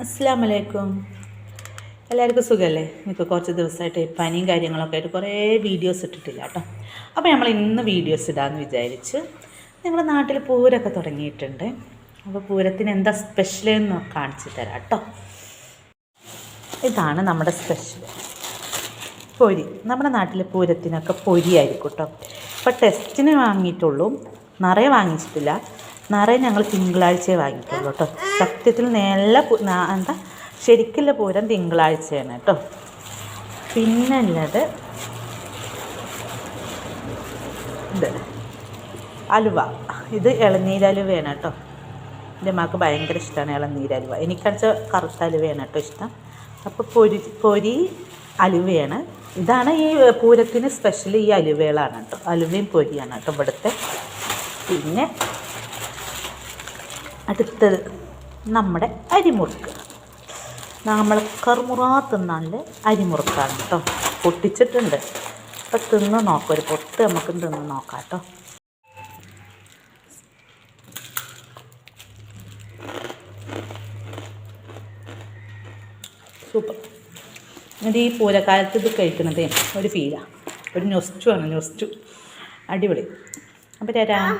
അസ്സലാമലൈക്കും. എല്ലാവർക്കും സുഖമല്ലേ? എനിക്ക് കുറച്ച് ദിവസമായിട്ട് പനിയും കാര്യങ്ങളൊക്കെ ആയിട്ട് കുറേ വീഡിയോസ് ഇട്ടിട്ടില്ല കേട്ടോ. അപ്പോൾ നമ്മൾ ഇന്ന് വീഡിയോസ് ഇടാമെന്ന് വിചാരിച്ച്. ഞങ്ങളുടെ നാട്ടിൽ പൂരമൊക്കെ തുടങ്ങിയിട്ടുണ്ട്. അപ്പോൾ പൂരത്തിന് എന്താ സ്പെഷ്യൽ എന്ന് കാണിച്ചു തരാം കേട്ടോ. ഇതാണ് നമ്മുടെ സ്പെഷ്യൽ പൊരി. നമ്മുടെ നാട്ടിൽ പൂരത്തിനൊക്കെ പൊരിയായിരിക്കും കേട്ടോ. ഇപ്പോൾ ടെസ്റ്റിന് വാങ്ങിയിട്ടുള്ളൂ, നിറയെ വാങ്ങിച്ചിട്ടില്ല. നിറയെ ഞങ്ങൾ തിങ്കളാഴ്ചയെ വാങ്ങിയിട്ടുള്ളൂ കേട്ടോ. സത്യത്തിൽ ശരിക്കുള്ള പൂരം തിങ്കളാഴ്ചയാണ് കേട്ടോ. പിന്നെ ഉള്ളത് ഇത് അലുവ. ഇത് ഇളനീരലുവയാണ് കേട്ടോ. എൻ്റെ അമ്മക്ക് ഭയങ്കര ഇഷ്ടമാണ് ഇളനീരലുവ. എനിക്കടിച്ച കറുത്ത അലുവയാണ് കേട്ടോ ഇഷ്ടം. അപ്പോൾ പൊരി അലുവയാണ്. ഇതാണ് ഈ പൂരത്തിന് സ്പെഷ്യൽ. ഈ അലുവകളാണ് കേട്ടോ. അലുവയും പൊരിയാണ് കേട്ടോ ഇവിടുത്തെ. പിന്നെ അടുത്തത് നമ്മുടെ അരിമുറുക്ക്. നമ്മൾ കറുമുറാ തിന്നാണ്ട് അരിമുറുക്കാണ് കേട്ടോ. പൊട്ടിച്ചിട്ടുണ്ട്. അപ്പോൾ തിന്ന് നോക്കാം, ഒരു പൊട്ട് നമുക്ക് തിന്ന് നോക്കാം കേട്ടോ. സൂപ്പർ. ഇത് ഈ പൂരക്കാലത്ത് ഇത് കഴിക്കുന്നതേ ഒരു ഫീലാണ്, ഒരു നൊസ്റ്റുമാണ്. നൊസ്റ്റു അടിപൊളി. അപ്പോൾ തരാം.